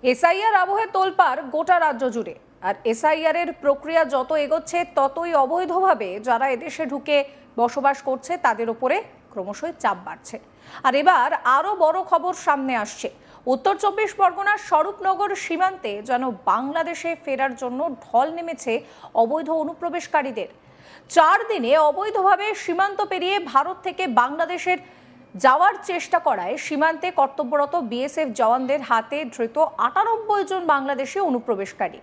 SIR আবহে তোলপাড় গোটা রাজ্য জুড়ে। আর এসআইআর এর প্রক্রিয়া যত এগোচ্ছে ততই অবৈধভাবে যারা এদেশে ঢুকে বসবাস করছে তাদের উপরে ক্রমশই চাপ বাড়ছে। আর এবার আরো বড় খবর সামনে আসছে। উত্তর ২৪ পরগনার স্বরূপনগর সীমান্তে যেন বাংলাদেশে ফেরার জন্য ঢল নেমেছে অবৈধ অনুপ্রবেশকারীদের। ৪ দিনে অবৈধভাবে সীমান্ত পেরিয়ে ভারত থেকে বাংলাদেশের যাওয়ার চেষ্টা করায় সীমান্তে কর্তব্যরত বিএসএফ জওয়ানদের হাতে ধৃত ৯৮ জন বাংলাদেশি অনুপ্রবেশকারী।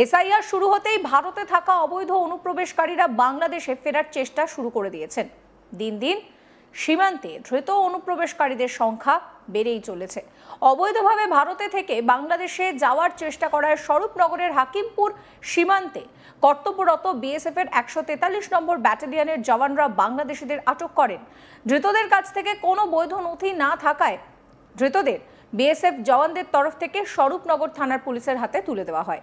এসআইআর শুরু হতেই ভারতে থাকা অবৈধ অনুপ্রবেশকারীরা বাংলাদেশে ফেরার চেষ্টা শুরু করে দিয়েছেন। দিন দিন সীমান্তে ধৃত অনুপ্রবেশকারীদের সংখ্যা বেড়েই চলেছে। অবৈধভাবে ভারতে থেকে বাংলাদেশে যাওয়ার চেষ্টা করায় স্বরূপনগরের হাকিমপুর সীমান্তে কর্তব্যরত বিএসএফ এর ১৪৩ নম্বর ব্যাটালিয়নের জওয়ানরা বাংলাদেশিদের আটক করেন। ধৃতদের কাছ থেকে কোনো বৈধ নথি না থাকায় ধৃতদের বিএসএফ জওয়ানদের তরফ থেকে স্বরূপনগর থানার পুলিশের হাতে তুলে দেওয়া হয়।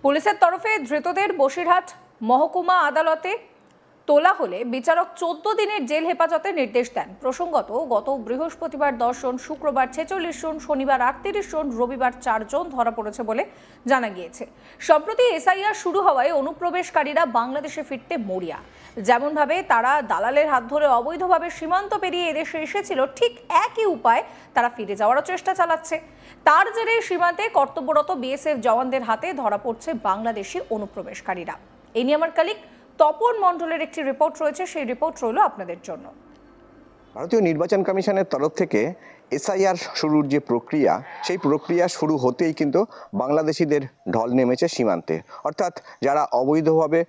পুলিশের তরফে ধৃতদের বসিরহাট মহকুমা আদালতে তোলা হলে বিচারক ১৪ দিনের জেল হেফাজতের নির্দেশ দেন। প্রসঙ্গত গত বৃহস্পতিবার ১০ জন, শুক্রবার ৪৬ জন, শনিবার ৩৮ জন, রবিবার ৪ জন ধরা পড়েছে বলে জানা গিয়েছে। সম্প্রতি এসআইআর শুরু হওয়ায় অনুপ্রবেশকারীরা বাংলাদেশে ফিরতে মরিয়া। যেমনভাবে তারা দালালের হাত ধরে অবৈধভাবে সীমান্ত পেরিয়ে এদেশে এসেছিল, ঠিক একই উপায় তারা ফিরে যাওয়ারও চেষ্টা চালাচ্ছে। তার জেরে সীমান্তে কর্তব্যরত বিএসএফ জওয়ানদের হাতে ধরা পড়ছে বাংলাদেশি অনুপ্রবেশকারীরা। এই নিয়ে আমার কলিগ তপন মণ্ডলের একটি রিপোর্ট রয়েছে, সেই রিপোর্ট রইল আপনাদের জন্য। ভারতীয় নির্বাচন কমিশনের তরফ থেকে এসআইআর শুরুর যে প্রক্রিয়া, সেই প্রক্রিয়া শুরু হতেই কিন্তু বাংলাদেশিদের ঢল নেমেছে সীমান্তে। অর্থাৎ যারা অবৈধভাবে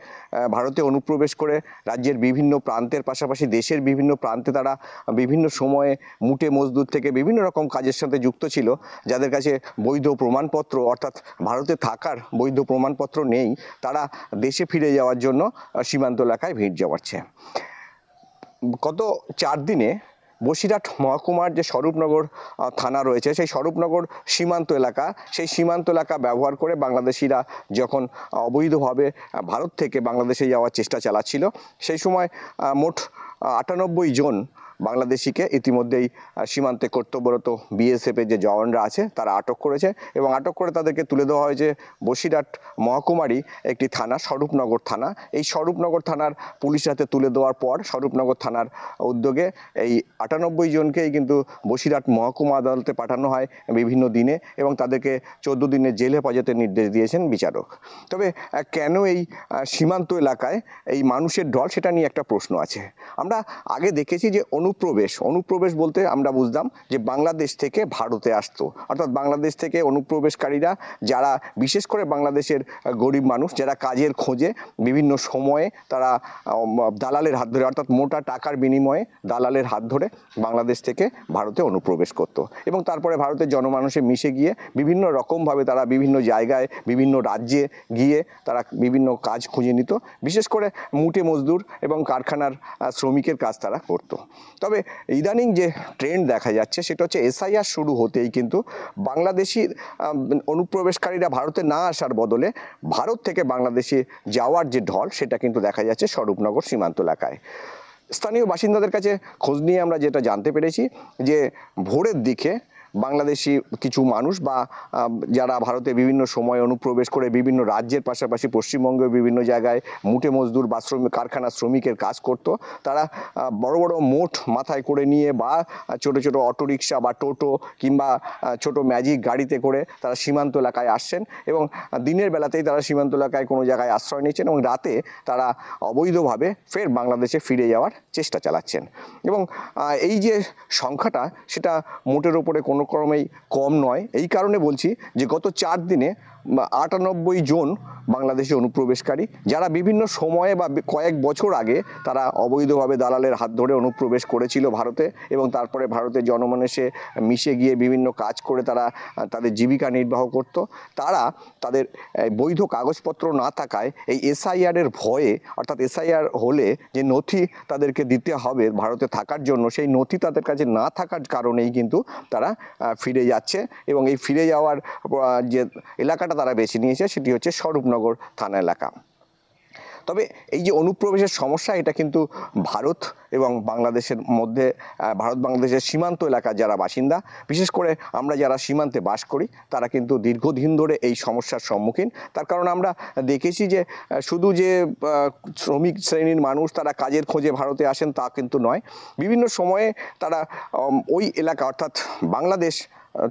ভারতে অনুপ্রবেশ করে রাজ্যের বিভিন্ন প্রান্তের পাশাপাশি দেশের বিভিন্ন প্রান্তে তারা বিভিন্ন সময়ে মুটে মজদুর থেকে বিভিন্ন রকম কাজের সাথে যুক্ত ছিল, যাদের কাছে বৈধ প্রমাণপত্র অর্থাৎ ভারতে থাকার বৈধ প্রমাণপত্র নেই, তারা দেশে ফিরে যাওয়ার জন্য সীমান্ত এলাকায় ভিড় জমাচ্ছে। গত ৪ দিনে বসিরহাট মহকুমার যে স্বরূপনগর থানা রয়েছে, সেই স্বরূপনগর সীমান্ত এলাকা, সেই সীমান্ত এলাকা ব্যবহার করে বাংলাদেশিরা যখন অবৈধভাবে ভারত থেকে বাংলাদেশে যাওয়ার চেষ্টা চালাচ্ছিল, সেই সময় মোট ৯৮ জন বাংলাদেশিকে ইতিমধ্যেই সীমান্তে কর্তব্যরত বিএসএফের যে জওয়ানরা আছে তারা আটক করেছে এবং আটক করে তাদেরকে তুলে দেওয়া হয়েছে বসিরহাট মহকুমারই একটি থানা, স্বরূপনগর থানা। এই স্বরূপনগর থানার পুলিশ হাতে তুলে দেওয়ার পর স্বরূপনগর থানার উদ্যোগে এই ৯৮ জনকেই কিন্তু বসিরহাট মহকুমা আদালতে পাঠানো হয় বিভিন্ন দিনে এবং তাদেরকে ১৪ দিনের জেল হেফাজতের নির্দেশ দিয়েছেন বিচারক। তবে কেন এই সীমান্ত এলাকায় এই মানুষের ঢল, সেটা নিয়ে একটা প্রশ্ন আছে। আমরা আগে দেখেছি যে অনুপ্রবেশ বলতে আমরা বুঝতাম যে বাংলাদেশ থেকে ভারতে আসতো, অর্থাৎ বাংলাদেশ থেকে অনুপ্রবেশকারীরা যারা বিশেষ করে বাংলাদেশের গরিব মানুষ যারা কাজের খোঁজে বিভিন্ন সময়ে তারা দালালের হাত ধরে অর্থাৎ মোটা টাকার বিনিময়ে দালালের হাত ধরে বাংলাদেশ থেকে ভারতে অনুপ্রবেশ করত এবং তারপরে ভারতের জনমানুষে মিশে গিয়ে বিভিন্ন রকমভাবে তারা বিভিন্ন জায়গায় বিভিন্ন রাজ্যে গিয়ে তারা বিভিন্ন কাজ খুঁজে নিত, বিশেষ করে মুটে মজদুর এবং কারখানার শ্রমিকের কাজ তারা করত। তবে ইদানিং যে ট্রেন্ড দেখা যাচ্ছে সেটা হচ্ছে এসআইআর শুরু হতেই কিন্তু বাংলাদেশি অনুপ্রবেশকারীরা ভারতে না আসার বদলে ভারত থেকে বাংলাদেশে যাওয়ার যে ঢল, সেটা কিন্তু দেখা যাচ্ছে স্বরূপনগর সীমান্ত এলাকায়। স্থানীয় বাসিন্দাদের কাছে খোঁজ নিয়ে আমরা যেটা জানতে পেরেছি যে ভোরের দিকে বাংলাদেশি কিছু মানুষ বা যারা ভারতে বিভিন্ন সময় অনুপ্রবেশ করে বিভিন্ন রাজ্যের পাশাপাশি পশ্চিমবঙ্গের বিভিন্ন জায়গায় মুটে মজদুর বা কারখানা শ্রমিকের কাজ করত, তারা বড় বড় মোট মাথায় করে নিয়ে বা ছোট ছোট অটোরিকশা বা টোটো কিংবা ছোট ম্যাজিক গাড়িতে করে তারা সীমান্ত এলাকায় আসছেন এবং দিনের বেলাতেই তারা সীমান্ত এলাকায় কোনো জায়গায় আশ্রয় নিচ্ছেন এবং রাতে তারা অবৈধভাবে ফের বাংলাদেশে ফিরে যাওয়ার চেষ্টা চালাচ্ছেন। এবং এই যে সংখ্যাটা, সেটা মোটের ওপরে কোনো ক্রমেই কম নয়। এই কারণে বলছি যে গত ৪ দিনে 98 জন বাংলাদেশি অনুপ্রবেশকারী, যারা বিভিন্ন সময়ে বা কয়েক বছর আগে তারা অবৈধভাবে দালালের হাত ধরে অনুপ্রবেশ করেছিল ভারতে, এবং তারপরে ভারতের জনমানসে মিশে গিয়ে বিভিন্ন কাজ করে তারা তাদের জীবিকা নির্বাহ করত। তারা তাদের বৈধ কাগজপত্র না থাকায় এই এসআইআরের ভয়ে, অর্থাৎ এসআইআর হলে যে নথি তাদেরকে দিতে হবে ভারতে থাকার জন্য, সেই নথি তাদের কাছে না থাকার কারণেই কিন্তু তারা ফিরে যাচ্ছে। এবং এই ফিরে যাওয়ার যে এলাকাটা তারা বেছে নিয়েছে সেটি হচ্ছে স্বরূপনগর থানা এলাকা। তবে এই যে অনুপ্রবেশের সমস্যা, এটা কিন্তু ভারত এবং বাংলাদেশের মধ্যে, ভারত বাংলাদেশের সীমান্ত এলাকার যারা বাসিন্দা, বিশেষ করে আমরা যারা সীমান্তে বাস করি, তারা কিন্তু দীর্ঘদিন ধরে এই সমস্যার সম্মুখীন। তার কারণ আমরা দেখেছি যে শুধু যে শ্রমিক শ্রেণীর মানুষ তারা কাজের খোঁজে ভারতে আসেন তা কিন্তু নয়, বিভিন্ন সময়ে তারা ওই এলাকা অর্থাৎ বাংলাদেশ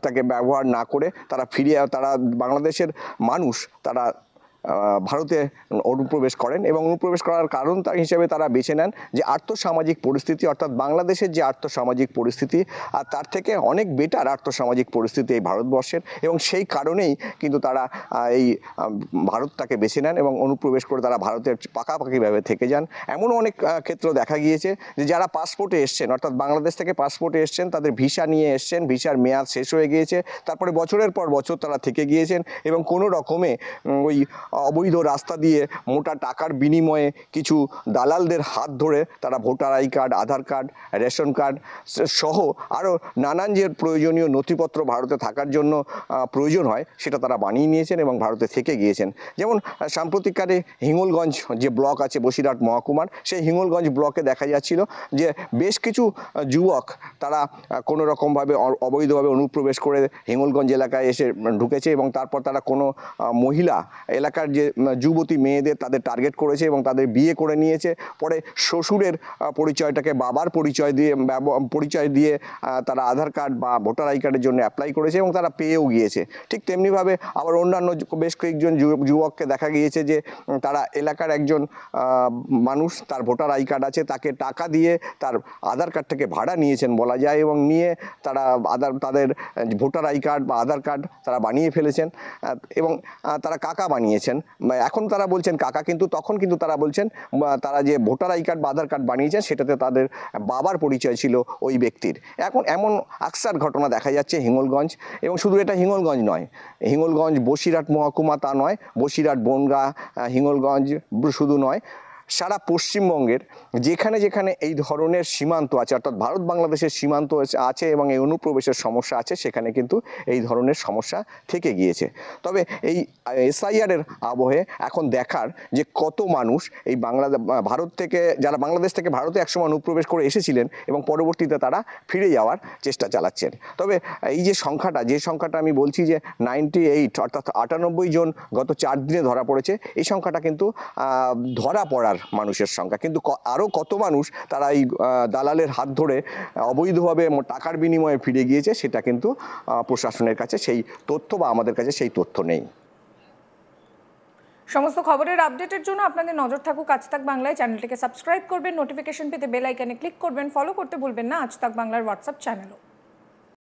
তাকে ব্যবহার না করে তারা বাংলাদেশের মানুষ তারা ভারতে অনুপ্রবেশ করেন, এবং অনুপ্রবেশ করার কারণ হিসেবে তারা বেছে নেন যে আর্থসামাজিক পরিস্থিতি, অর্থাৎ বাংলাদেশের যে আর্থসামাজিক পরিস্থিতি আর তার থেকে অনেক বেটার আর্থসামাজিক পরিস্থিতি এই ভারতবর্ষের, এবং সেই কারণেই কিন্তু তারা এই ভারতটাকে বেছে নেন এবং অনুপ্রবেশ করে তারা ভারতের পাকাপাকিভাবে থেকে যান। এমনও অনেক ক্ষেত্র দেখা গিয়েছে যে যারা পাসপোর্টে এসছেন, অর্থাৎ বাংলাদেশ থেকে পাসপোর্টে এসছেন, তাদের ভিসা নিয়ে এসছেন, ভিসার মেয়াদ শেষ হয়ে গিয়েছে, তারপরে বছরের পর বছর তারা থেকে গিয়েছেন এবং কোনো রকমে ওই অবৈধ রাস্তা দিয়ে মোটা টাকার বিনিময়ে কিছু দালালদের হাত ধরে তারা voter I card, Aadhaar card, ration card সহ আরও নানান যে প্রয়োজনীয় নথিপত্র ভারতে থাকার জন্য প্রয়োজন হয় সেটা তারা বানিয়ে নিয়েছেন এবং ভারতে থেকে গিয়েছেন। যেমন সাম্প্রতিককালে হিঙ্গলগঞ্জ যে ব্লক আছে বসিরহাট মহকুমার, সেই হিঙ্গলগঞ্জ ব্লকে দেখা যাচ্ছিল যে বেশ কিছু যুবক তারা কোনো রকমভাবে অবৈধভাবে অনুপ্রবেশ করে হিঙ্গলগঞ্জ এলাকায় এসে ঢুকেছে, এবং তারপর তারা কোনো মহিলা এলাকার যে যুবতী মেয়েদের তাদের টার্গেট করেছে এবং তাদের বিয়ে করে নিয়েছে। পরে শ্বশুরের পরিচয়টাকে বাবার পরিচয় দিয়ে তারা আধার কার্ড বা ভোটার আই কার্ডের জন্য অ্যাপ্লাই করেছে এবং তারা পেয়েও গিয়েছে। ঠিক তেমনিভাবে আবার অন্যান্য বেশ কয়েকজন যুবককে দেখা গিয়েছে যে তারা এলাকার একজন মানুষ, তার ভোটার আই কার্ড আছে, তাকে টাকা দিয়ে তার আধার কার্ডটাকে ভাড়া নিয়েছেন বলা যায়, এবং নিয়ে তারা তাদের ভোটার আই কার্ড বা আধার কার্ড তারা বানিয়ে ফেলেছেন এবং তারা কাকা বানিয়েছেন। এখন তারা বলছেন কাকা, কিন্তু তখন কিন্তু তারা বলছেন তারা যে ভোটার আই কার্ড বা আধার কার্ড বানিয়েছেন সেটাতে তাদের বাবার পরিচয় ছিল ওই ব্যক্তির। এখন এমন আকসার ঘটনা দেখা যাচ্ছে হিঙ্গলগঞ্জ, এবং শুধু এটা হিঙ্গলগঞ্জ নয়, হিঙ্গলগঞ্জ বসিরহাট মহকুমা তা নয়, বসিরহাট বনগাঁ হিঙ্গলগঞ্জ শুধু নয়, সারা পশ্চিমবঙ্গের যেখানে যেখানে এই ধরনের সীমান্ত আছে, অর্থাৎ ভারত বাংলাদেশের সীমান্ত আছে এবং এই অনুপ্রবেশের সমস্যা আছে, সেখানে কিন্তু এই ধরনের সমস্যা থেকে গিয়েছে। তবে এই এসআইআরের আবহে এখন দেখার যে কত মানুষ এই ভারত থেকে, যারা বাংলাদেশ থেকে ভারতে একসময় অনুপ্রবেশ করে এসেছিলেন এবং পরবর্তীতে তারা ফিরে যাওয়ার চেষ্টা চালাচ্ছেন। তবে এই যে সংখ্যাটা আমি বলছি যে 98 অর্থাৎ 98 জন গত 4 দিনে ধরা পড়েছে, এই সংখ্যাটা কিন্তু ধরা পড়ার মানুষের সংখ্যা, কিন্তু আরও কত মানুষ তারা এই দালালের হাত ধরে অবৈধভাবে টাকার বিনিময়ে ফিরে গিয়েছে সেটা কিন্তু প্রশাসনের কাছে সেই তথ্য বা আমাদের কাছে সেই তথ্য নেই। সমস্ত খবরের আপডেটের জন্য আপনাদের নজর থাকুক আজ তাক বাংলায়। চ্যানেলটিকে সাবস্ক্রাইব করবেন, নোটিফিকেশন পেতে বেল আইকনে ক্লিক করবেন, ফলো করতে ভুলবেন না আজ তাক বাংলার হোয়াটসঅ্যাপ চ্যানেলও।